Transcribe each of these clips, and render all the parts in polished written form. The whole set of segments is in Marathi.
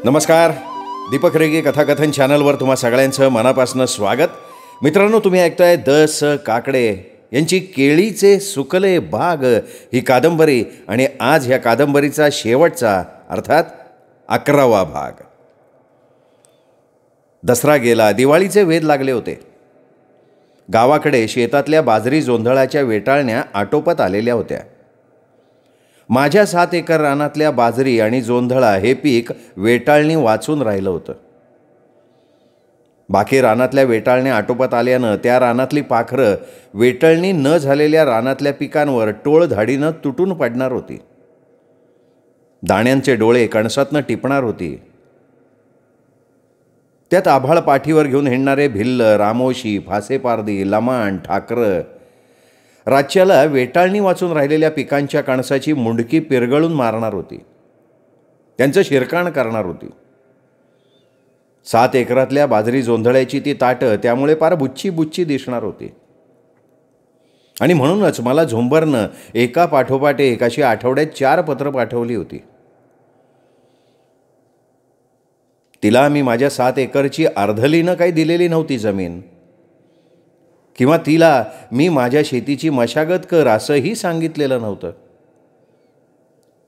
नमस्कार. दीपक रेगे कथाकथन चॅनलवर तुम्हा सगळ्यांचं मनापासून स्वागत. मित्रांनो, तुम्ही ऐकताय काकडे यांची केळीचे सुकले बाग ही कादंबरी आणि आज ह्या कादंबरीचा शेवटचा अर्थात 11वा भाग. दसरा गेला, दिवाळीचे वेध लागले होते. गावाकडे शेतातल्या बाजरी जोंधळाच्या वेटाळण्या आटोपत आलेल्या होत्या. माझ्या 7 एकर रानातल्या बाजरी आणि जोंधळा हे पीक वेटाळणी वाचून राहिलं होतं. बाकी रानातल्या वेटाळण्या आटोपत आल्यानं त्या रानातली पाखरं वेटळणी न झालेल्या रानातल्या पिकांवर टोळधाडीनं तुटून पडणार होती. दाण्यांचे डोळे कणसातनं टिपणार होती. त्यात आभाळ पाठीवर घेऊन हिंडणारे भिल्ल, रामोशी, फासेपारदी, लमाण, ठाकरं राज्याला वेटाळणी वाचून राहिलेल्या पिकांच्या कणसाची मुंडकी पिरगळून मारणार होती. त्यांचं शिरकाण करणार होती. 7 एकरातल्या बाजरी जोंधळ्याची ती ताटं त्यामुळे फार बुच्ची बुच्ची दिसणार होती. आणि म्हणूनच मला झुंबरनं एका पाठोपाठ एक अशी आठवड्यात 4 पत्रं पाठवली होती. तिला मी माझ्या 7 एकरची अर्धलीनं काही दिलेली नव्हती जमीन, किंवा तिला मी माझ्या शेतीची मशागत कर असंही सांगितलेलं नव्हतं.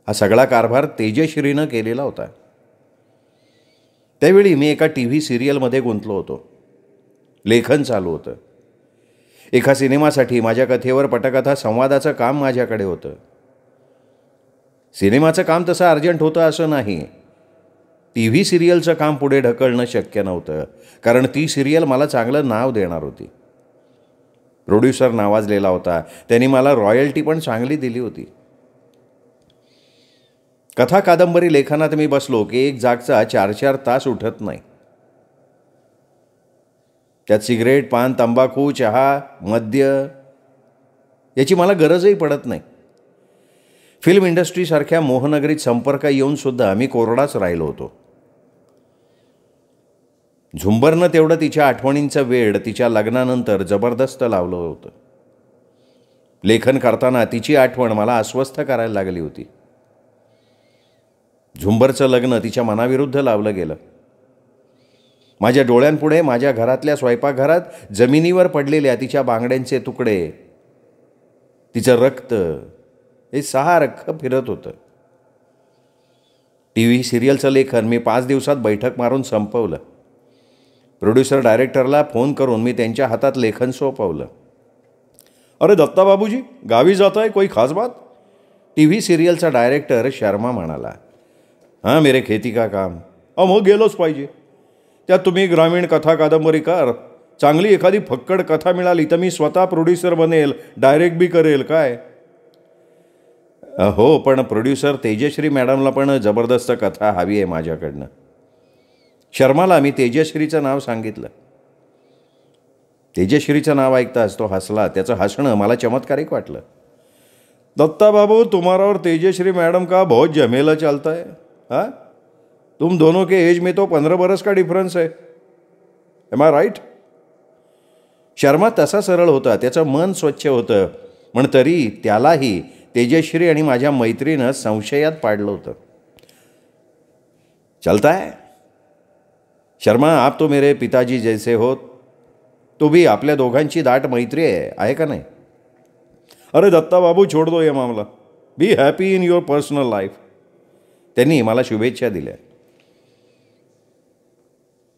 हा सगळा कारभार तेजश्रीनं केलेला होता. त्यावेळी मी एका TV सिरियलमध्ये गुंतलो होतो. लेखन चालू होतं. एका सिनेमासाठी माझ्या कथेवर पटकथा संवादाचं काम माझ्याकडे होतं. सिनेमाचं काम तसं अर्जंट होतं असं नाही. TV सिरियलचं काम पुढे ढकलणं शक्य नव्हतं, कारण ती सिरियल मला चांगलं नाव देणार होती. प्रोड्युसर नावाजलेला होता. त्यांनी मला रॉयल्टी पण चांगली दिली होती. कथा कादंबरी लेखनात मी बसलो की एक जागचा 4-4 तास उठत नाही. त्यात सिगरेट, पान, तंबाखू, चहा, मद्य याची मला गरजही पडत नाही. फिल्म इंडस्ट्रीसारख्या मोहनगरीत संपर्क येऊन सुद्धा मी कोरडाच राहिलो होतो. झुंबरनं तेवढं तिच्या आठवणींचं वेड तिच्या लग्नानंतर जबरदस्त लावलं होतं. लेखन करताना तिची आठवण मला अस्वस्थ करायला लागली होती. झुंबरचं लग्न तिच्या मनाविरुद्ध लावलं गेलं. माझ्या डोळ्यांपुढे माझ्या घरातल्या स्वयंपाकघरात जमिनीवर पडलेल्या तिच्या बांगड्यांचे तुकडे, तिचं रक्त हे सारखं फिरत होतं. TV सिरियलचं लेखन मी 5 दिवसात बैठक मारून संपवलं. प्रोड्युसर डायरेक्टरला फोन करून मी त्यांच्या हातात लेखन सोपवलं. अरे दत्ता बाबूजी, गावी जात आहे, कोई खास बात? TV सिरियलचा डायरेक्टर शर्मा म्हणाला. हां मेरे खेती का काम. मग गेलोच पाहिजे. त्यात तुम्ही ग्रामीण कथा कादंबरीकार. चांगली एखादी फक्कड कथा मिळाली तर मी स्वतः प्रोड्युसर बनेल, डायरेक्ट बी करेल. काय हो, पण प्रोड्युसर तेजश्री मॅडमला पण जबरदस्त कथा हवी आहे माझ्याकडनं. शर्माला मी तेजश्रीचं नाव सांगितलं. तेजश्रीचं नाव ऐकताच तो हसला. त्याचं हसणं मला चमत्कारिक वाटलं. दत्ता बाबू, तुम्हारा और तेजश्री मैडम का बहुत झमेला चलता है. हाँ, तुम दोनों के एज में तो 15 बरस का डिफरन्स है. M I right? शर्मा तसा सरळ होता, त्याचं मन स्वच्छ होतं, पण तरी त्यालाही तेजश्री आणि माझ्या मैत्रीनं संशयात पाडलं होतं. चलता है शर्मा, आप तो मेरे पिताजी जैसे हो. तो भी आपल्या दोघांची दाट मैत्री आहे का नाही? अरे दत्ता बाबू, छोड़ दो ये मामला. Be happy in your personal life. त्यांनी मला शुभेच्छा दिल्या.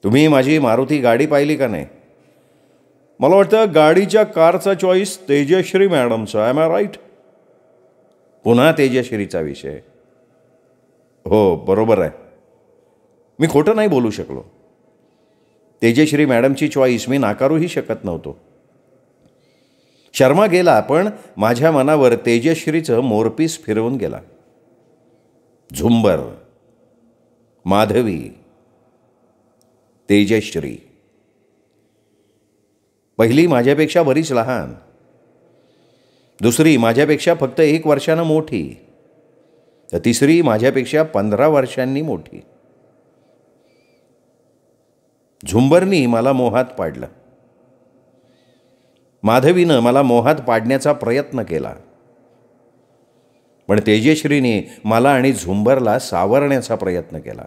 तुम्ही माझी मारुती गाडी पाहिली का नाही? मला वाटतं गाडीच्या कारचा चॉईस तेजश्री मॅडमचा. Am I right? पुन्हा तेजश्रीचा विषय. हो बरोबर आहे. मी खोटं नाही बोलू शकलो. तेजश्री मॅडमची चॉईस मी नाकारूही शकत नव्हतो. शर्मा गेला, पण माझ्या मनावर तेजश्रीचं मोरपीस फिरवून गेला. झुंबर, माधवी, तेजश्री. पहिली माझ्यापेक्षा बरीच लहान, दुसरी माझ्यापेक्षा फक्त 1 वर्षानं मोठी, तर तिसरी माझ्यापेक्षा 15 वर्षांनी मोठी. झुंबरनी मला मोहात पाडलं. माधवीनं मला मोहात पाडण्याचा प्रयत्न केला. पण तेजश्रीने मला आणि झुंबरला सावरण्याचा प्रयत्न केला.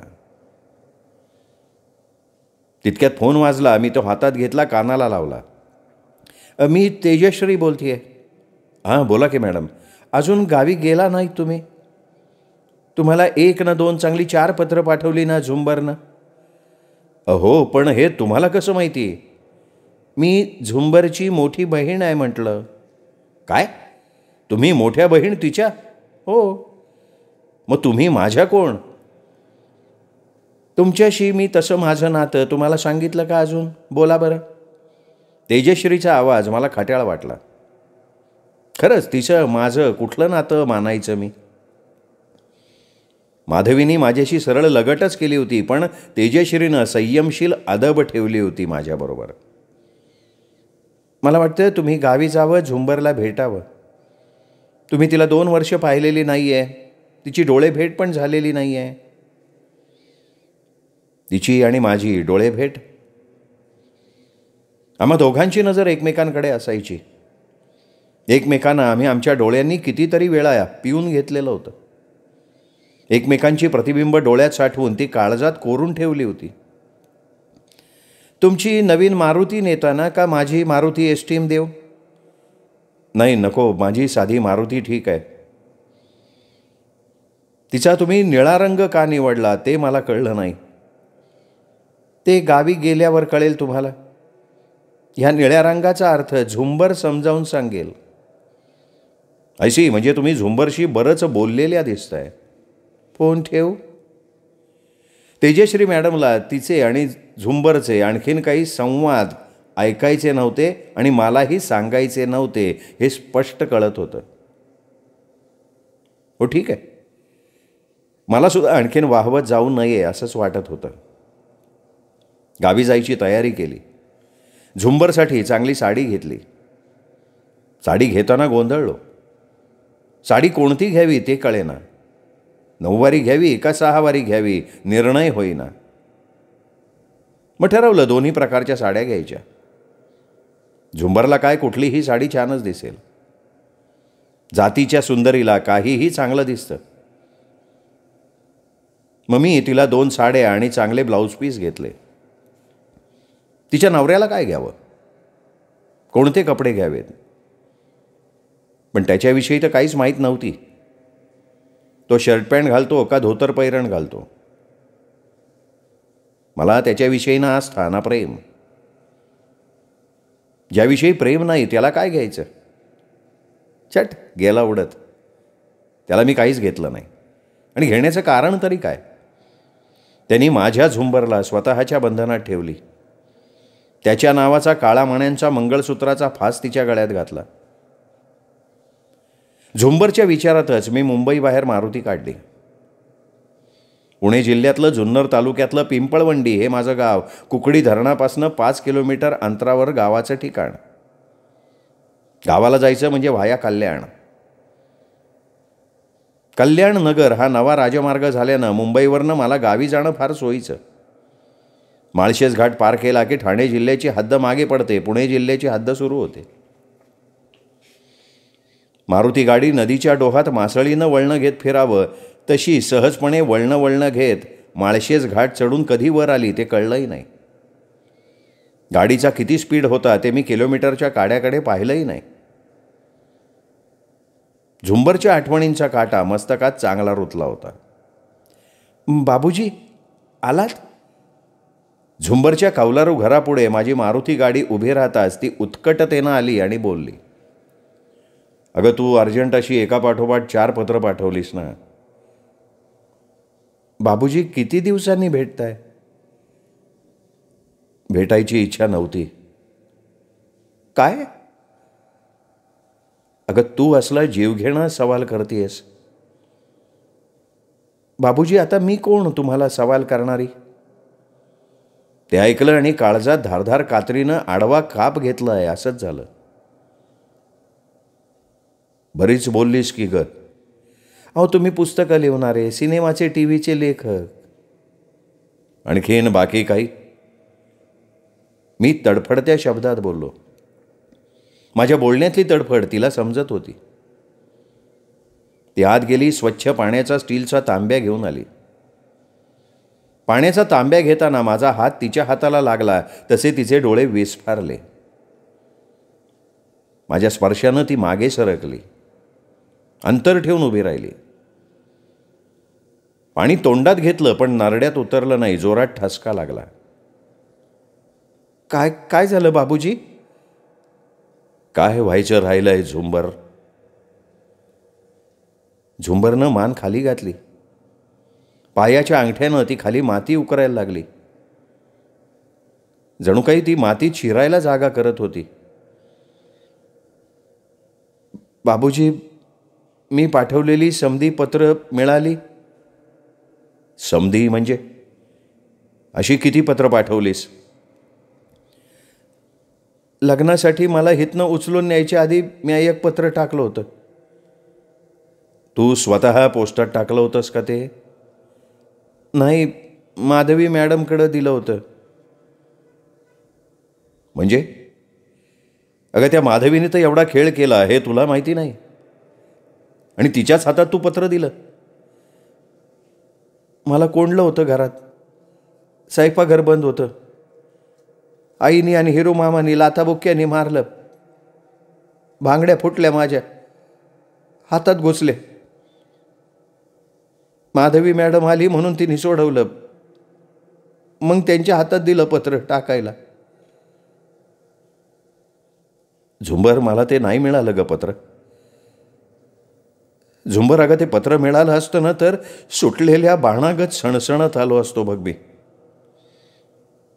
तितक्यात फोन वाजला. मी तो हातात घेतला, कानाला लावला. मी तेजश्री बोलते आहे. हां बोला की मॅडम. अजून गावी गेला नाही तुम्ही? तुम्हाला 1 ना 2 चांगली 4 पत्रं पाठवली ना झुंबरनं. हो पण हे तुम्हाला कसं माहिती? मी झुंबरची मोठी बहीण आहे म्हटलं. काय? तुम्ही मोठ्या बहीण तिच्या? हो. मग तुम्ही माझ्या कोण? तुमच्याशी मी तसं माझं नातं तुम्हाला सांगितलं का अजून? बोला बरं. तेजश्रीचा आवाज मला खट्याळ वाटला. खरंच तिचं माझं कुठलं नातं मानायचं मी? माधवीनी माझ्याशी सरळ लगटच केली होती, पण तेजश्रीनं संयमशील अदब ठेवली होती माझ्याबरोबर. मला वाटतं तुम्ही गावी जावं, झुंबरला भेटावं. तुम्ही तिला 2 वर्ष पाहिलेली नाही आहे. तिची डोळे भेट पण झालेली नाही आहे. तिची आणि माझी डोळे भेट. आम्हा दोघांची नजर एकमेकांकडे असायची. एकमेकांना आम्ही आमच्या डोळ्यांनी कितीतरी वेळा पिऊन घेतलेलं होतं. एकमेकांची प्रतिबिंब डोळ्यात साठवून ती काळजात कोरून ठेवली होती. तुमची नवीन मारुती नेताना का माझी मारुती एस्टीम देऊ? नाही नको, माझी साधी मारुती ठीक आहे. तिचा तुम्ही निळा रंग का निवडला ते मला कळलं नाही. ते गावी गेल्यावर कळेल तुम्हाला. ह्या निळ्या रंगाचा अर्थ झुंबर समजावून सांगेल. ऐशी म्हणजे तुम्ही झुंबरशी बरंच बोललेल्या दिसताय. फोन ठेव. तेजश्री मॅडमला तिचे आणि झुंबरचे आणखीन काही संवाद ऐकायचे नव्हते आणि मलाही सांगायचे नव्हते हे स्पष्ट कळत होतं. हो ठीक आहे. मला सुद्धा आणखीन वाहवत जाऊ नये असंच वाटत होतं. गावी जायची तयारी केली. झुंबरसाठी चांगली साडी घेतली. साडी घेताना गोंधळलो. साडी कोणती घ्यावी ते कळेना. 9 वारी घ्यावी का 6 वारी घ्यावी निर्णय होईना. मग ठरवलं दोन्ही प्रकारच्या साड्या घ्यायच्या. झुंबरला काय कुठलीही साडी छानच दिसेल. जातीच्या सुंदरीला काहीही चांगलं दिसतं. मग मी तिला 2 साड्या आणि चांगले ब्लाऊज पीस घेतले. तिच्या नवऱ्याला काय घ्यावं, कोणते कपडे घ्यावेत, पण त्याच्याविषयी तर काहीच माहीत नव्हती. तो शर्ट पॅन्ट घालतो का धोतर पैरण घालतो? मला त्याच्याविषयी ना आस्था ना प्रेम. ज्याविषयी प्रेम नाही त्याला काय घ्यायचं? चट गेला उडत. त्याला मी काहीच घेतलं नाही. आणि घेण्याचं कारण तरी काय? त्यांनी माझ्या झुंबरला स्वतःच्या बंधनात ठेवली. त्याच्या नावाचा काळा मण्यांचा मंगळसूत्राचा फास तिच्या गळ्यात घातला. झुंबरच्या विचारातच मी मुंबईबाहेर मारुती काढली. पुणे जिल्ह्यातलं जुन्नर तालुक्यातलं पिंपळवंडी हे माझं गाव. कुकडी धरणापासनं 5 किलोमीटर अंतरावर गावाचं ठिकाण. गावाला जायचं म्हणजे व्हाया कल्याण. कल्याण नगर हा नवा राजमार्ग झाल्यानं मुंबईवरनं मला गावी जाणं फार सोयीचं. माळशेज घाट पार केला की ठाणे जिल्ह्याची हद्द मागे पडते, पुणे जिल्ह्याची हद्द सुरू होते. मारुती गाडी नदीच्या डोहात मासळीनं वळणं घेत फिरावं तशी सहजपणे वळणं घेत माळशेज घाट चढून कधी वर आली ते कळलंही नाही. गाडीचा किती स्पीड होता ते मी किलोमीटरच्या काड्याकडे पाहिलंही नाही. झुंबरच्या आठवणींचा काटा मस्तकात चांगला रुतला होता. बाबूजी आलात? झुंबरच्या कौलारू घरापुढे माझी मारुती गाडी उभी राहताच ती उत्कटतेनं आली आणि बोलली, अगं तू अर्जंट अशी एकापाठोपाठ 4 पत्र पाठवलीस ना. बाबूजी किती दिवसांनी भेटताय? भेटायची इच्छा नव्हती. काय? अगं तू असला जीवघेणा सवाल करतेस. बाबूजी आता मी कोण तुम्हाला सवाल करणारी? ते ऐकलं आणि काळजात धारधार कात्रीनं आडवा काप घेतला आहे असंच झालं. बरीच बोललीस की ग. अहो तुम्ही पुस्तकं लिहणारे, सिनेमाचे टीव्हीचे लेखक. आणखीन बाकी काही? मी तडफडत्या शब्दात बोललो. माझ्या बोलण्यातली तडफड तिला समजत होती. ती आत गेली, स्वच्छ पाण्याचा स्टीलचा तांब्या घेऊन आली. पाण्याचा तांब्या घेताना माझा हात तिच्या हाताला लागला तसे तिचे डोळे विस्फारले. माझ्या स्पर्शानं ती मागे सरकली, अंतर ठेवून उभी राहिली. पाणी तोंडात घेतलं पण नरड्यात उतरलं नाही. जोरात ठसका लागला. काय काय झालं बाबूजी? काय व्हायचं राहिलंय झुंबर. झुंबरनं मान खाली घातली. पायाच्या अंगठ्यानं ती खाली माती उकरायला लागली. जणू काही ती माती चिरायला जागा करत होती. बाबूजी, मी पाठवलेली समधी पत्र मिळाली. समधी म्हणजे? अशी किती पत्र पाठवलीस? लग्नासाठी मला हितनं उचलून न्यायच्या आधी मी एक पत्र टाकलं होतं. तू स्वतः पोस्टात टाकलं होतंस का ते? नाही, माधवी मॅडमकडं दिलं होतं. म्हणजे? अगं, त्या माधवीने तर एवढा खेळ केला हे तुला माहिती नाही, आणि तिच्याच हातात तू पत्र दिलं. मला कोंडलं होतं घरात. स्वयंपाकघर बंद होतं. आईनी आणि हिरू मामानी लाथाबुक्क्यांनी मारलं. भांगड्या फुटल्या, माझ्या हातात घुसले. माधवी मॅडम आली म्हणून तिने सोडवलं. मग त्यांच्या हातात दिलं पत्र टाकायला. झुंबर, मला ते नाही मिळालं ग पत्र. झुंबर, अगं ते पत्र मिळालं असतं ना तर सुटलेल्या बाणागत सणसणत आलो असतो बघ मी.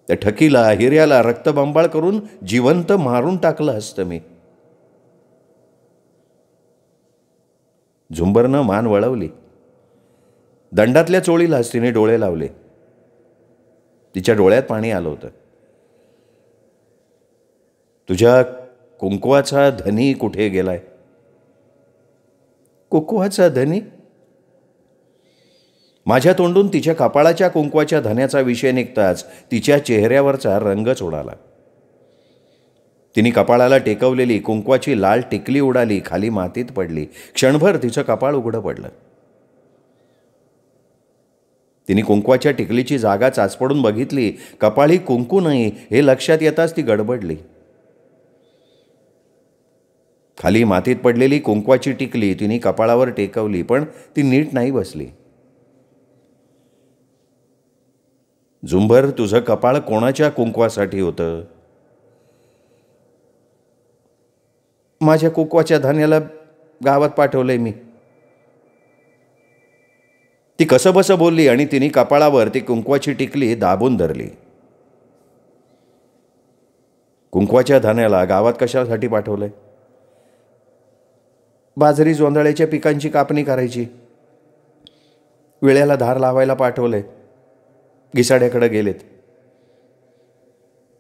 त्या ठकीला, हिऱ्याला रक्तबंबाळ करून जिवंत मारून टाकलं असतं मी. झुंबरनं मान वळवली. दंडातल्या चोळीलाच तिने डोळे लावले. तिच्या डोळ्यात पाणी आलं होतं. तुझ्या कुंकवाचा धनी कुठे गेलाय? कुंकवाचा धनी? माझ्या तोंडून तिच्या कपाळाच्या कुंकवाच्या धन्याचा विषय निघताच तिच्या चेहऱ्यावरचा रंगच उडाला. तिने कपाळाला टेकवलेली कुंकवाची लाल टिकली उडाली, खाली मातीत पडली. क्षणभर तिचं कपाळ उघडं पडलं. तिने कुंकवाच्या टिकलीची जागा चाचपडून बघितली. कपाळी कुंकू नाही हे लक्षात येताच ती गडबडली. खाली मातीत पडलेली कुंकवाची टिकली तिने कपाळावर टेकवली, पण ती नीट नाही बसली. झुंबर, तुझं कपाळ कोणाच्या कुंकवासाठी होतं? माझ्या कुंकवाच्या धान्याला गावात पाठवलंय मी. ती कसं बसं बोलली आणि तिने कपाळावर ती कुंकवाची टिकली दाबून धरली. कुंकवाच्या धान्याला गावात कशासाठी पाठवलंय? बाजरी जोंधळ्याच्या पिकांची कापणी करायची. विळ्याला धार लावायला पाठवलंय. घिसाड्याकडे गेलेत.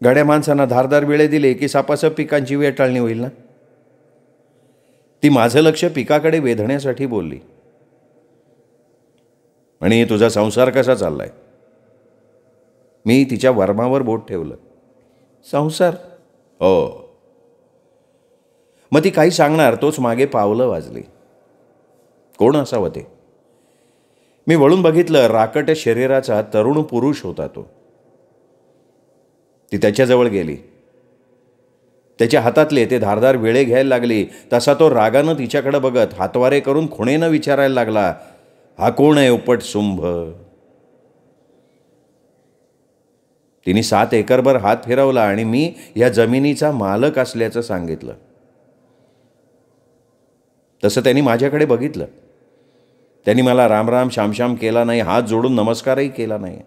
गाड्या माणसांना धारदार विळे दिले की सापासाप पिकांची वेटाळणी होईल ना. ती माझं लक्ष पिकाकडे वेधण्यासाठी बोलली. आणि तुझा संसार कसा चाललाय? मी तिच्या वर्मावर बोट ठेवलं. संसार? हो. मग ती काही सांगणार तोच मागे पावलं वाजली. कोण असावं ते? मी वळून बघितलं. राकट शरीराचा तरुण पुरुष होता तो. ती त्याच्याजवळ गेली. त्याच्या हातातले ते धारदार विळे घ्यायला लागली. तसा तो रागानं तिच्याकडे बघत हातवारे करून खुणेनं विचारायला लागला, हा कोण आहे उपट सुंभ? तिने 7 एकरभर हात फिरवला आणि मी या जमिनीचा मालक असल्याचं सांगितलं. तसं त्यांनी माझ्याकडे बघितलं. त्यांनी मला रामराम श्यामश्याम केला नाही, हात जोडून नमस्कारही केला नाही.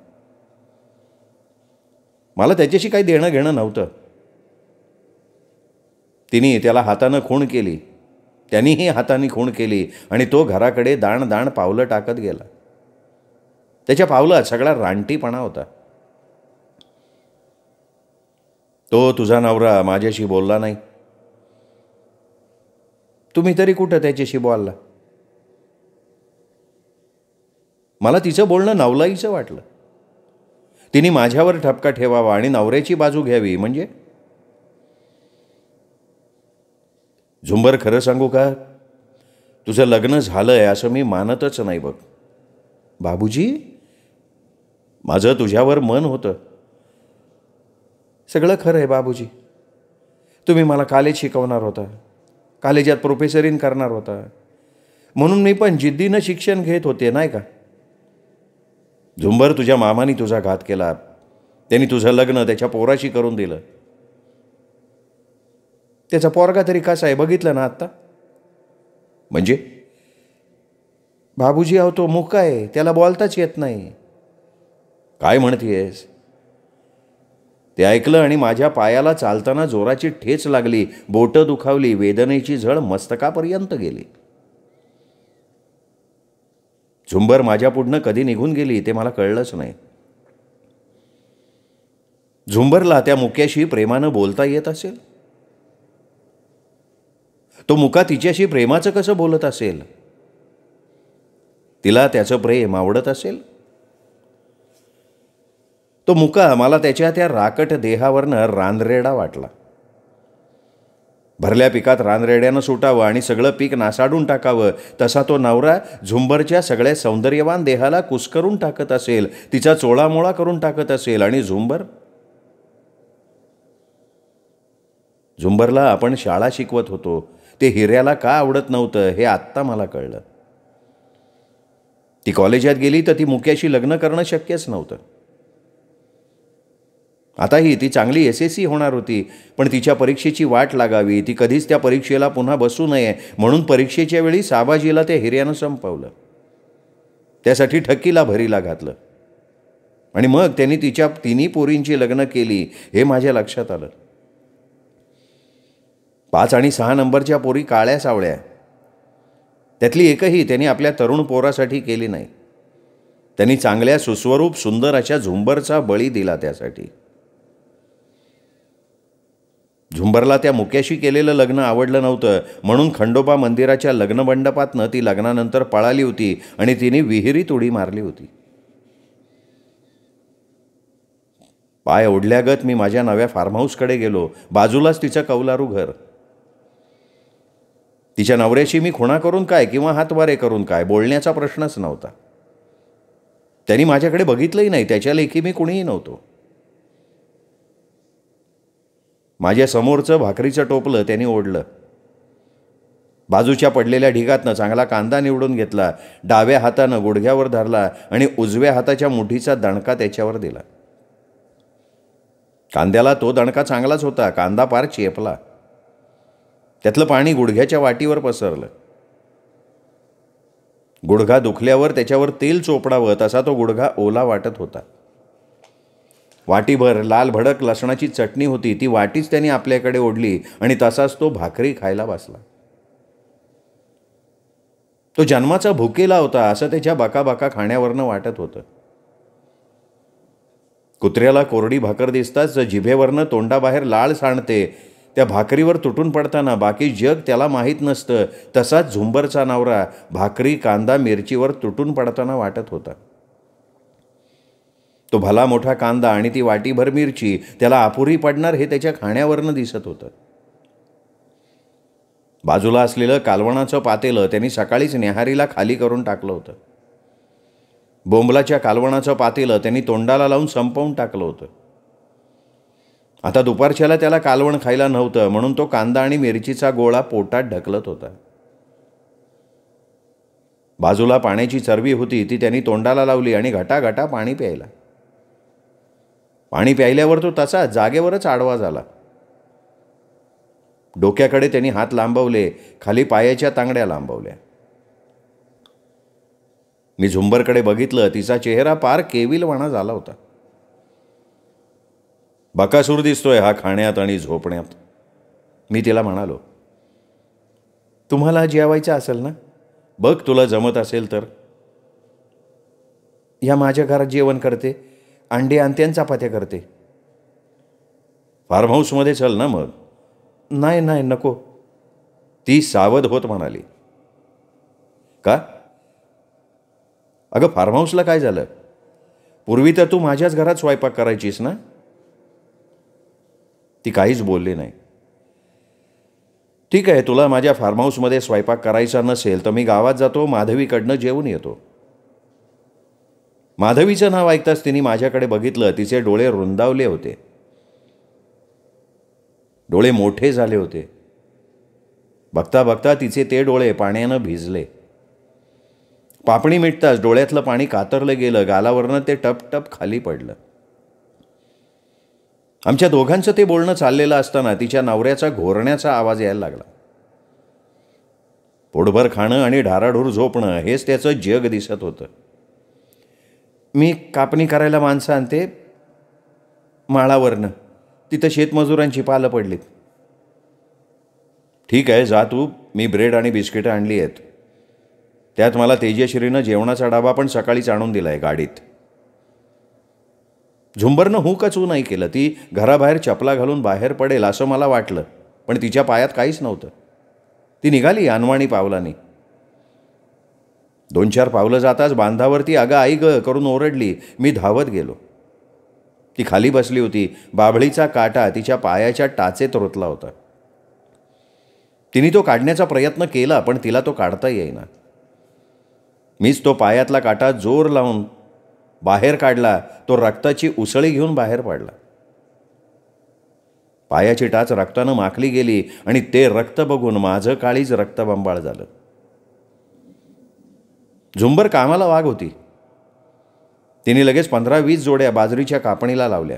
मला त्याच्याशी काही देणं घेणं नव्हतं. तिने त्याला हातानं खूण केली, त्यांनीही हाताने खूण केली आणि तो घराकडे दाण दाण पावलं टाकत गेला. त्याच्या पावलात सगळा रानटीपणा होता. तो तुझा नवरा माझ्याशी बोलला नाही. तुम्ही तरी कुठं त्याच्याशी बोलला? मला तिचं बोलणं नवलाईचं वाटलं. तिने माझ्यावर ठपका ठेवावा आणि नवऱ्याची बाजू घ्यावी म्हणजे? झुंबर, खरं सांगू का, तुझं लग्न झालंय असं मी मानतच नाही बघ. बाबूजी, माझं तुझ्यावर मन होतं. सगळं खरं आहे बाबूजी. तुम्ही मला कॉलेज शिकवणार होता, कॉलेजात प्रोफेसरीन करणार होता, म्हणून मी पण जिद्दीनं शिक्षण घेत होते, नाही का? झुंबर, तुझ्या मामाने तुझा घात केला. त्यांनी तुझं लग्न त्याच्या पोराशी करून दिलं. त्याचा पोरगा तरी कसा आहे बघितलं ना आत्ता? म्हणजे बाबूजी, अहो तो मुका आहे, त्याला बोलताच येत नाही. काय म्हणतेस? ते ऐकलं आणि माझ्या पायाला चालताना जोराची ठेच लागली, बोटं दुखावली, वेदनेची झळ मस्तकापर्यंत गेली. झुंबर माझ्या पुढनं कधी निघून गेली ते मला कळलंच नाही. झुंबरला त्या मुक्याशी प्रेमानं बोलता येत असेल? तो मुका तिच्याशी प्रेमाचं कसं बोलत असेल? तिला त्याचं प्रेम आवडत असेल? तो मुका मला त्याच्या त्या राकट देहावरनं रानरेडा वाटला. भरल्या पिकात रानरेड्यानं सुटावं आणि सगळं पीक नासाडून टाकावं, तसा तो नवरा झुंबरच्या सगळ्या सौंदर्यवान देहाला कुस्करून टाकत असेल, तिचा चोळामोळा करून टाकत असेल. आणि झुंबरला आपण शाळा शिकवत होतो, ते हिऱ्याला का आवडत नव्हतं हे आत्ता मला कळलं. ती कॉलेजात गेली तर ती मुक्याशी लग्न करणं शक्यच नव्हतं. आताही ती चांगली SSC होणार होती, पण तिच्या परीक्षेची वाट लागावी, ती कधीच त्या परीक्षेला पुन्हा बसू नये म्हणून परीक्षेच्या वेळी साबाजीला त्या हिऱ्यानं संपवलं. त्यासाठी ठक्कीला भरीला घातलं आणि मग त्यांनी तिच्या तिन्ही पोरींची लग्न केली हे माझ्या लक्षात आलं. 5 आणि 6 नंबरच्या पोरी काळ्या सावळ्या, त्यातली एकही त्यांनी आपल्या तरुण पोरासाठी केली नाही. त्यांनी चांगल्या सुस्वरूप सुंदर अशा झुंबरचा बळी दिला. त्यासाठी झुंबरला त्या मुक्याशी केलेलं लग्न आवडलं नव्हतं, म्हणून खंडोबा मंदिराच्या लग्नमंडपातनं ती लग्नानंतर पळाली होती आणि तिने विहिरीत उडी मारली होती. पाय ओढल्यागत मी माझ्या नव्या फार्महाऊसकडे गेलो. बाजूलाच तिचं कौलारू घर. तिच्या नवऱ्याशी मी खुणा करून काय किंवा हातवारे करून काय बोलण्याचा प्रश्नच नव्हता. त्यांनी माझ्याकडे बघितलंही नाही, त्याच्या लेखी मी कुणीही नव्हतो. माझ्या समोरचं भाकरीचं टोपलं त्यांनी ओढलं. बाजूच्या पडलेल्या ढिगातनं चांगला कांदा निवडून घेतला, डाव्या हातानं गुडघ्यावर धरला आणि उजव्या हाताच्या मुठीचा दणका त्याच्यावर दिला. कांद्याला तो दणका चांगलाच होता, कांदा पार चेपला. त्यातलं पाणी गुडघ्याच्या वाटीवर पसरलं. गुडघा दुखल्यावर त्याच्यावर तेल चोपडावं तसा तो गुडघा ओला वाटत होता. वाटीभर लाल भडक लसणाची चटणी होती, ती वाटीच त्यांनी आपल्याकडे ओढली आणि तसाच तो भाकरी खायला बसला. तो जन्माचा भुकेला होता असं त्याच्या बाका खाण्यावरनं वाटत होतं. कुत्र्याला कोरडी भाकर दिसताच जिभेवरनं तोंडाबाहेर लाळ सांडते. त्या भाकरीवर तुटून पडताना बाकी जग त्याला माहीत नसतं, तसाच झुंबरचा नवरा भाकरी कांदा मिरचीवर तुटून पडताना वाटत होता. तो भला मोठा कांदा आणि ती वाटीभर मिरची त्याला अपुरी पडणार हे त्याच्या खाण्यावरनं दिसत होतं. बाजूला असलेलं कालवणाचं पातेलं त्यांनी सकाळीच न्याहारीला खाली करून टाकलं होतं. बोंबलाच्या कालवणाचं पातेलं त्यांनी तोंडाला लावून संपवून टाकलं होतं. आता दुपारच्याला त्याला कालवण खायला नव्हतं, म्हणून तो कांदा आणि मिरचीचा गोळा पोटात ढकलत होता. बाजूला पाण्याची चरबी होती, ती त्यांनी तोंडाला लावली आणि घटाघटा पाणी प्यायला. पाणी प्यायल्यावर तो तसा जागेवरच आडवा झाला. डोक्याकडे त्यांनी हात लांबवले, खाली पायाच्या तांगड्या लांबवल्या. मी झुंबरकडे बघितलं, तिचा चेहरा पार केविलवाणा झाला होता. बकासूर दिसतोय हा खाण्यात आणि झोपण्यात. मी तिला म्हणालो, तुम्हाला जेवायचं असेल ना, बघ तुला जमत असेल तर. या माझ्या घरात जेवण करते, अंडे आणते आणि चपात्या करते. फार्म हाऊसमध्ये चल ना मग. नाही नाही नको, ती सावध होत म्हणाली. का? अगं फार्म हाऊसला काय झालं? पूर्वी तर तू माझ्याच घरात स्वयंपाक करायचीस ना. ती काहीच बोलली नाही. ठीक आहे, तुला माझ्या फार्म हाऊसमध्ये स्वयंपाक करायचा नसेल तर मी गावात जातो, माधवीकडनं जेवून येतो. माधवीचं नाव ऐकताच तिने माझ्याकडे बघितलं. तिचे डोळे रुंदावले होते, डोळे मोठे झाले होते. बघता बघता तिचे ते डोळे पाण्यानं भिजले. पापणी मिटताच डोळ्यातलं पाणी कातरलं गेलं. गालावरनं ते टप टप खाली पडलं. आमच्या दोघांचं ते बोलणं चाललेलं असताना तिच्या नवऱ्याचा घोरण्याचा आवाज यायला लागला. पोटभर खाणं आणि ढाराढूर झोपणं हेच त्याचं जग दिसत होतं. मी कापणी करायला माणसं आणते माळावरनं, तिथं शेतमजुरांची पालं पडलीत. ठीक आहे, जा तू. मी ब्रेड आणि बिस्किटं आणली आहेत. त्यात मला तेजश्रीनं जेवणाचा डबा पण सकाळीच आणून दिला आहे गाडीत. झुंबरनं हू कचू नाही केलं. ती घराबाहेर चपला घालून बाहेर पडेल असं मला वाटलं, पण तिच्या पायात काहीच नव्हतं. ती निघाली अनवाणी पावलांनी. 2-4 पावलं जाताच बांधावरती अगं आई ग करून ओरडली. मी धावत गेलो. ती खाली बसली होती. बाभळीचा काटा तिच्या पायाच्या टाचेत रोतला होता. तिने तो काढण्याचा प्रयत्न केला, पण तिला तो काढता येईना. मीच तो पायातला काटा जोर लावून बाहेर काढला. तो रक्ताची उसळी घेऊन बाहेर पडला. पायाची टाच रक्तानं माखली गेली आणि ते रक्त बघून माझं काळीज रक्तबंबाळ झालं. झुंबर कामाला वाघ होती. तिने लगेच 15-20 जोड्या बाजरीच्या कापणीला लावल्या.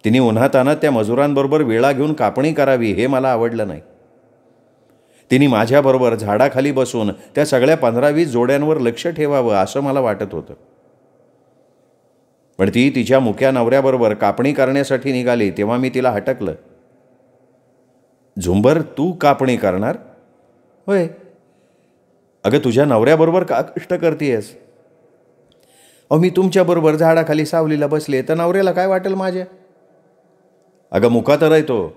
तिने उन्हातानात त्या मजुरांबरोबर वेळा घेऊन कापणी करावी हे मला आवडलं नाही. तिने माझ्याबरोबर झाडाखाली बसून त्या सगळ्या 15-20 जोड्यांवर लक्ष ठेवावं असं मला वाटत होतं. पण ती तिच्या मुक्या नवऱ्याबरोबर कापणी करण्यासाठी निघाली तेव्हा मी तिला हटकलं. झुंबर, तू कापणी करणार? होय. अगं, तुझ्या नवऱ्याबरोबर का कष्ट करतेयस? अहो, मी तुमच्याबरोबर झाडाखाली सावलीला बसले तर नवऱ्याला काय वाटेल माझ्या? अगं, मुका तर आहे तो.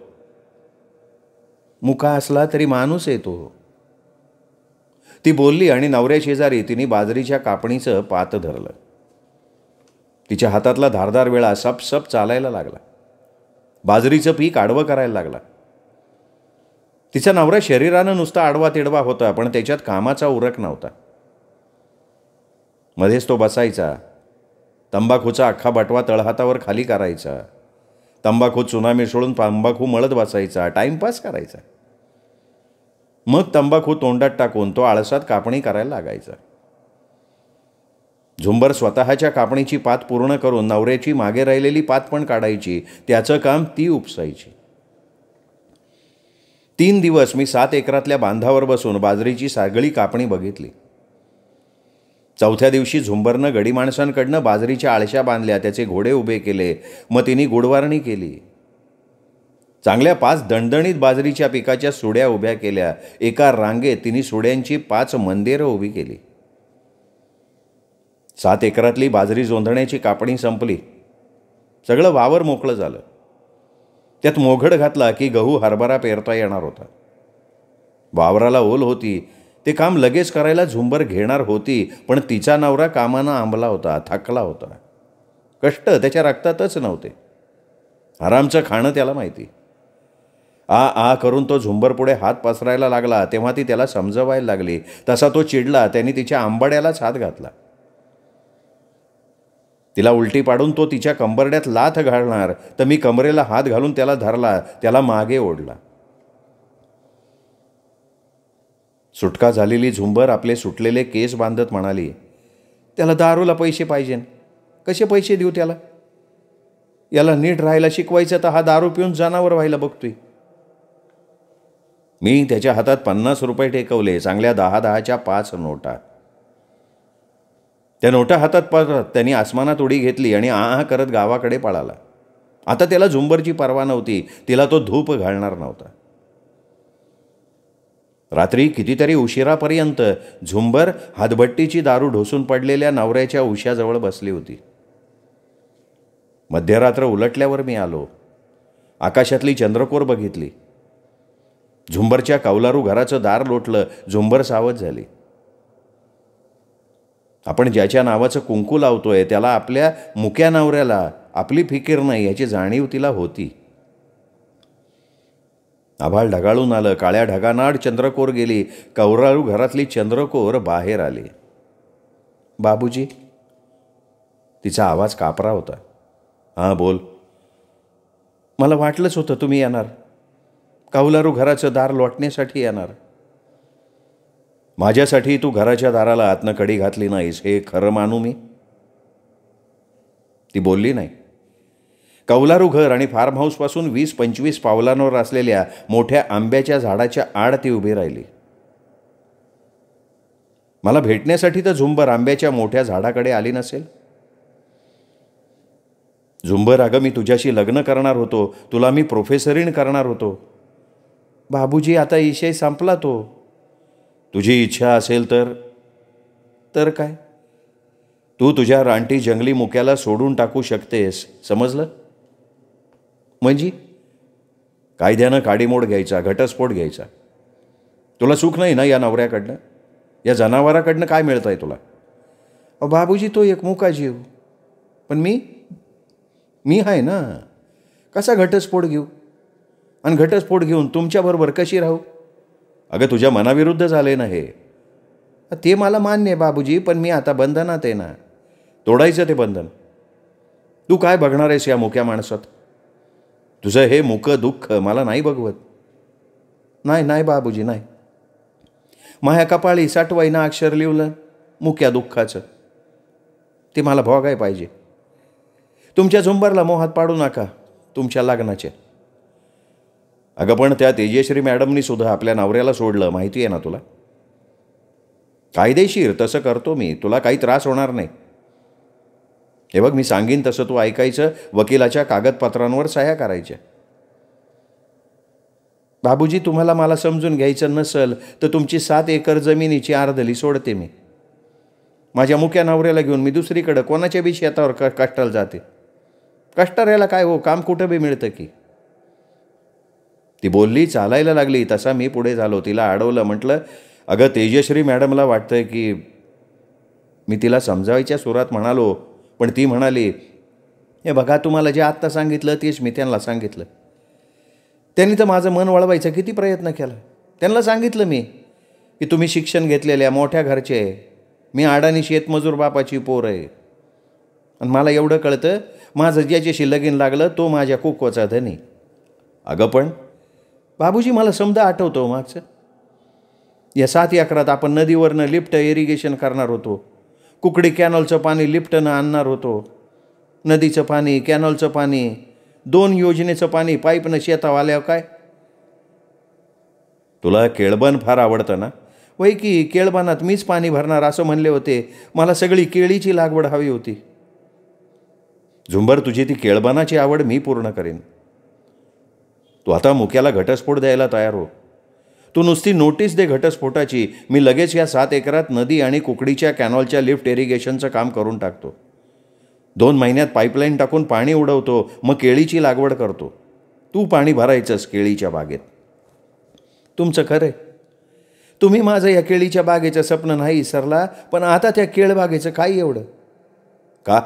मुका असला तरी माणूस आहे तो. ती बोलली आणि नवऱ्या शेजारी तिने बाजरीच्या कापणीचं पात धरलं. तिच्या हातातला धारदार वेळा सपसप चालायला लागला. बाजरीचं पीक आडवं करायला लागला. तिचा नवरा शरीरानं नुसता आडवा तिडवा होता, पण त्याच्यात कामाचा उरक नव्हता. मध्येच तो बसायचा. तंबाखूचा अख्खा बटवा तळहातावर खाली करायचा. तंबाखूत चुना मिसळून तंबाखू मळत बसायचा. टाईमपास करायचा. मग तंबाखू तोंडात टाकून तो आळसात कापणी करायला लागायचा. झुंबर स्वतःच्या कापणीची पात पूर्ण करून नवऱ्याची मागे राहिलेली पात पण काढायची. त्याचं काम ती उपसायची. 3 दिवस मी 7 एकरातल्या बांधावर बसून बाजरीची सगळी कापणी बघितली. 4थ्या दिवशी झुंबरनं गडी माणसांकडनं बाजरीच्या आळशा बांधल्या, त्याचे घोडे उभे केले. मग तिने गुडवारणी केली. चांगल्या 5 दणदणीत बाजरीच्या पिकाच्या सुड्या उभ्या केल्या. एका रांगेत तिने सुड्यांची 5 मंदिरं उभी केली. 7 एकरातली बाजरी जोंधण्याची कापणी संपली. सगळं वावर मोकळं झालं. त्यात मोघड घातला की गहू हरभरा पेरता येणार होता. वावराला ओल होती. ते काम लगेच करायला झुंबर घेणार होती, पण तिचा नवरा कामानं आंबला होता, थकला होता. कष्ट त्याच्या रक्तातच नव्हते. आरामचं खाणं त्याला माहिती. आ करून तो झुंबरपुढे हात पसरायला लागला तेव्हा ती त्याला समजवायला लागली. तसा तो चिडला. त्याने तिच्या आंबाड्यालाच हात घातला. तिला उलटी पाडून तो तिच्या कंबरड्यात लाथ घालणार तर मी कमरेला हात घालून त्याला धरला. त्याला मागे ओढला. सुटका झालेली झुंबर आपले सुटलेले केस बांधत म्हणाली, त्याला दारूला पैसे पाहिजे. कसे पैसे देऊ त्याला? याला नीट राहायला शिकवायचं तर हा दारू पिऊन जनावर व्हायला बघतोय. मी त्याच्या हातात 50 रुपये टेकवले. चांगल्या 10-10च्या 5 नोटा. त्या नोटा हातात परत त्यांनी आसमानात उडी घेतली आणि करत गावाकडे पळाला. आता त्याला झुंबरची पर्वा नव्हती. तिला तो धूप घालणार नव्हता. रात्री कितीतरी उशिरापर्यंत झुंबर हातभट्टीची दारू ढोसून पडलेल्या नवऱ्याच्या उशाजवळ बसली होती. मध्यरात्र उलटल्यावर मी आलो. आकाशातली चंद्रकोर बघितली. झुंबरच्या कौलारू घराचं दार लोटलं. झुंबर सावध झाली. आपण ज्याच्या नावाचं कुंकू लावतोय त्याला आपल्या मुक्या नवऱ्याला आपली फिकीर नाही याची जाणीव तिला होती. आभाळ ढगाळून आलं. काळ्या ढगानाड चंद्रकोर गेली. कौलारू घरातली चंद्रकोर बाहेर आली. बाबूजी, तिचा आवाज कापरा होता. हां बोल. मला वाटलंच होतं तुम्ही येणार. कौलारू घराचं दार लोटण्यासाठी येणार. माझ्यासाठी तू घराच्या दाराला आतनं कडी घातली नाहीस हे खरं मानू मी? ती बोलली नाही. कौलारू घर आणि फार्म हाऊसपासून 20-25 पावलांवर असलेल्या मोठ्या आंब्याच्या झाडाच्या आड ती उभी राहिली. मला भेटण्यासाठी तर झुंबर आंब्याच्या मोठ्या झाडाकडे आली नसेल. झुंबर, अगं मी तुझ्याशी लग्न करणार होतो. तुला मी प्रोफेसरीण करणार होतो. बाबूजी, आता विषय संपला तो. तुझी इच्छा असेल तर काय? तू तुझ्या रानटी जंगली मुक्याला सोडून टाकू शकतेस, समजलं? म्हणजे कायद्यानं काडीमोड घ्यायचा, घटस्फोट घ्यायचा. तुला सुख नाही ना या नवऱ्याकडनं? या जनावराकडनं काय मिळतं आहे तुला? बाबूजी, तो एक मुका जीव. पण मी आहे ना. कसा घटस्फोट घेऊ? आणि घटस्फोट घेऊन तुमच्याबरोबर कशी राहू? अगं तुझ्या मनाविरुद्ध झाले ना हे. ते मला मान्य आहे बाबूजी, पण मी आता बंधनात आहे ना. तोडायचं ते बंधन. तू काय बघणार आहेस या मुक्या माणसात? तुझं हे मुकं दुःख मला नाही बघवत. नाही बाबूजी, नाही. माया कपाळी साठवाईना अक्षर लिवलं मुक्या दुःखाचं. ते मला भोगाय पाहिजे. तुमच्या झुंबरला मोहात पाडू नका तुमच्या लग्नाचे. अगं पण त्या तेजश्री मॅडमनी सुद्धा आपल्या नवऱ्याला सोडलं, माहिती आहे ना तुला? कायदेशीर तसं करतो मी. तुला काही त्रास होणार नाही. हे बघ, मी सांगीन तसं तू ऐकायचं. वकिलाच्या कागदपत्रांवर सह्या करायच्या. बाबूजी, तुम्हाला मला समजून घ्यायचं नसेल तर तुमची 7 एकर जमिनीची अर्धली सोडते मी. माझ्या मुक्या नवऱ्याला घेऊन मी दुसरीकडं कोणाच्या बी शेतावर कष्टाला जाते. कष्टाऱ्याला काय हो, काम कुठं बी मिळतं की. ती बोलली, चालायला लागली. तसा मी पुढे झालो. तिला अडवलं. म्हटलं, अगं तेजश्री मॅडमला वाटतंय की. मी तिला समजावायच्या सुरात म्हणालो, पण ती म्हणाली, हे बघा, तुम्हाला जे आत्ता सांगितलं तेच मी त्यांना सांगितलं. त्यांनी तर माझं मन वळवायचा किती प्रयत्न केला. त्यांना सांगितलं मी की तुम्ही शिक्षण घेतलेल्या मोठ्या घरचे आहे. मी अडाणी शेतमजूर बापाची पोर आहे. आणि मला एवढं कळतं, माझं ज्याच्याशी लगीन लागलं तो माझ्या कुकवाचा धनी. अगं पण बाबूजी, मला समजा आठवतो मागचं. या 7 एकरात आपण नदीवरनं लिफ्ट इरिगेशन करणार होतो. कुकडी कॅनॉलचं पाणी लिफ्टनं आणणार होतो. नदीचं पाणी, कॅनॉलचं पाणी, 2 योजनेचं पाणी पाईपनं शेतावर आल्यावर काय? तुला केळबन फार आवडतं ना? वै की केळबनात मीच पाणी भरणार असं म्हणले होते. मला सगळी केळीची लागवड हवी होती. झुंबर, तुझी ती केळबनाची आवड मी पूर्ण करेन. तू आता मुक्याला घटस्फोट द्यायला तयार हो. तू नुसती नोटीस दे घटस्फोटाची. मी लगेच या 7 एकरात नदी आणि कुकडीच्या कॅनॉलच्या लिफ्ट इरिगेशनचं काम करून टाकतो. 2 महिन्यात पाईपलाईन टाकून पाणी उडवतो. मग केळीची लागवड करतो. तू पाणी भरायचंस केळीच्या बागेत. तुमचं खरं आहे. तुम्ही माझं या केळीच्या बागेचं स्वप्न नाही विसरला, पण आता त्या केळबागेचं काय एवढं? का?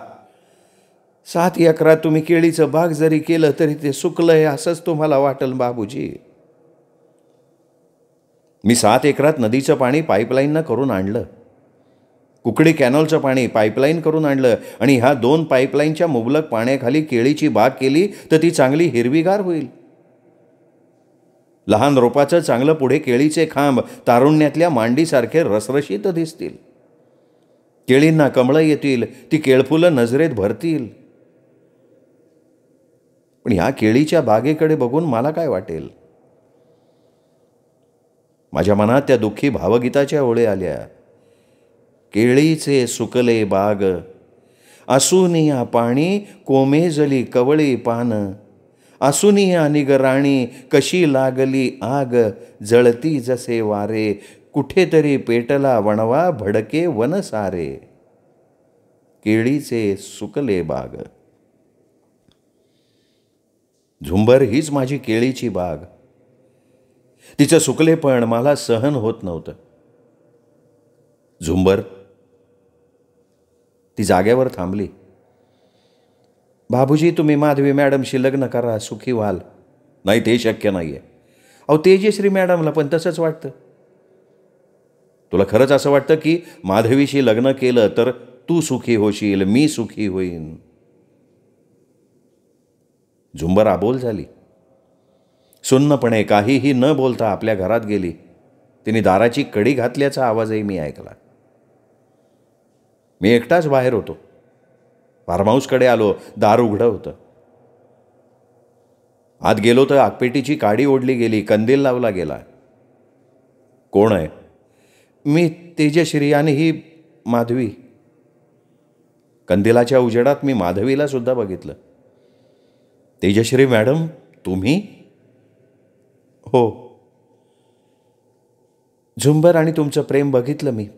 7 एकरात तुम्ही केळीचं बाग जरी केलं तरी ते सुकलं आहे असंच तुम्हाला वाटेल बाबूजी. मी 7 एकरात नदीचं पाणी पाईपलाईननं करून आणलं. कुकडी कॅनॉलचं पाणी पाईपलाईन करून आणलं. आणि ह्या 2 पाईपलाईनच्या मुबलक पाण्याखाली केळीची बाग केली तर ती चांगली हिरवीगार होईल. लहान रोपाचं चांगलं पुढे केळीचे खांब तारुण्यातल्या मांडीसारखे रसरशीत दिसतील. केळींना कमळं येतील. ती केळफुलं नजरेत भरतील. पण ह्या केळीच्या बागेकडे बघून मला काय वाटेल? माझ्या मनात त्या दुःखी भावगीताच्या ओळी आल्या. केळीचे सुकले बाग, आसुनिया पाणी कोमेजली कवळी पान, आसुनिया निगराणी कशी लागली आग, जळती जसे वारे कुठेतरी पेटला वणवा भडके वन सारे. केळीचे सुकले बाग. झुंबर हीच माझी केळीची बाग. तिचं सुकलेपण मला सहन होत नव्हतं. झुंबर, ती जाग्यावर थांबली. बाबूजी, तुम्ही माधवी मॅडमशी लग्न करा, सुखी व्हाल. नाही, ते शक्य नाही आहे. अहो, तेजश्री मॅडमला पण तसंच वाटतं. तुला खरंच असं वाटतं की माधवीशी लग्न केलं तर तू सुखी होशील, मी सुखी होईन. झुंबर आबोल झाली. सुन्नपणे काहीही न बोलता आपल्या घरात गेली. तिने दाराची कडी घातल्याचा आवाजही मी ऐकला. मी एकटाच बाहेर होतो. फार्महाऊसकडे आलो. दार उघडं होतं. आत गेलो तर आगपेटीची काडी ओढली गेली. कंदील लावला गेला. कोण आहे? मी तेजश्री आणि ही माधवी. कंदिलाच्या उजेडात मी माधवीला सुद्धा बघितलं. तेजश्री मॅडम, तुम्ही? हो. झुंबर आणि तुमचं प्रेम बघितलं मी.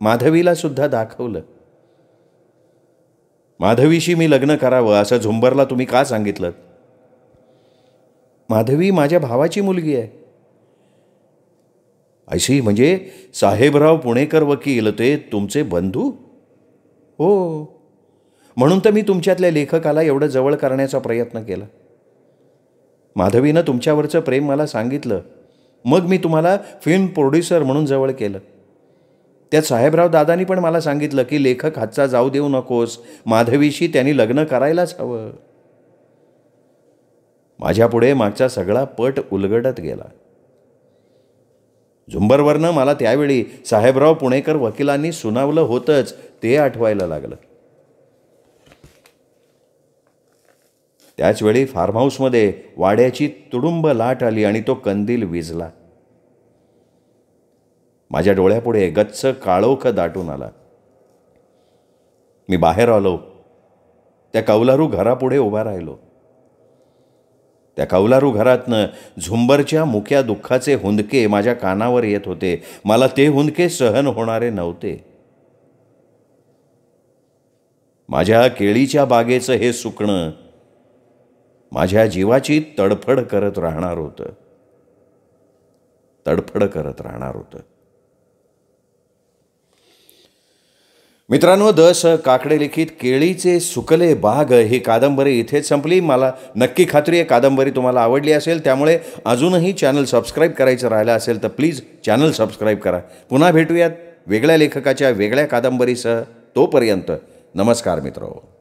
माधवीला सुद्धा दाखवलं. माधवीशी मी लग्न करावं असं झुंबरला तुम्ही का सांगितलं? माधवी माझ्या भावाची मुलगी आहे. ऐशी म्हणजे साहेबराव पुणेकर वकील ते तुमचे बंधू? हो. म्हणून तर मी तुमच्यातल्या लेखकाला एवढं जवळ करण्याचा प्रयत्न केला. माधवीनं तुमच्यावरचं प्रेम मला सांगितलं. मग मी तुम्हाला फिल्म प्रोड्युसर म्हणून जवळ केलं. त्यात साहेबराव दादांनी पण मला सांगितलं की लेखक हातचा जाऊ देऊ नकोस, माधवीशी त्यांनी लग्न करायलाच हवं. माझ्यापुढे मागचा सगळा पट उलगडत गेला. झुंबरवरनं मला त्यावेळी साहेबराव पुणेकर वकिलांनी सुनावलं होतंच ते आठवायला लागलं. त्याचवेळी फार्महाऊसमध्ये वाड्याची तुडुंब लाट आली आणि तो कंदील विझला. माझ्या डोळ्यापुढे गच्च काळोख दाटून आला. मी बाहेर आलो. त्या कौलारू घरापुढे उभा राहिलो. त्या कौलारू घरातनं झुंबरच्या मुक्या दुःखाचे हुंदके माझ्या कानावर येत होते. मला ते हुंदके सहन होणारे नव्हते. माझ्या केळीच्या बागेचं हे सुकणं माझ्या जीवाची तडफड करत राहणार होतं. तडफड करत राहणार होतं. मित्रांनो, द स काकडे लिखित केळीचे सुकले बाग ही कादंबरी इथेच संपली. मला नक्की खात्री आहे कादंबरी तुम्हाला आवडली असेल. त्यामुळे अजूनही चॅनल सबस्क्राईब करायचं राहिलं असेल तर प्लीज चॅनल सबस्क्राईब करा. पुन्हा भेटूयात वेगळ्या लेखकाच्या वेगळ्या कादंबरीसह. तोपर्यंत नमस्कार मित्रहो.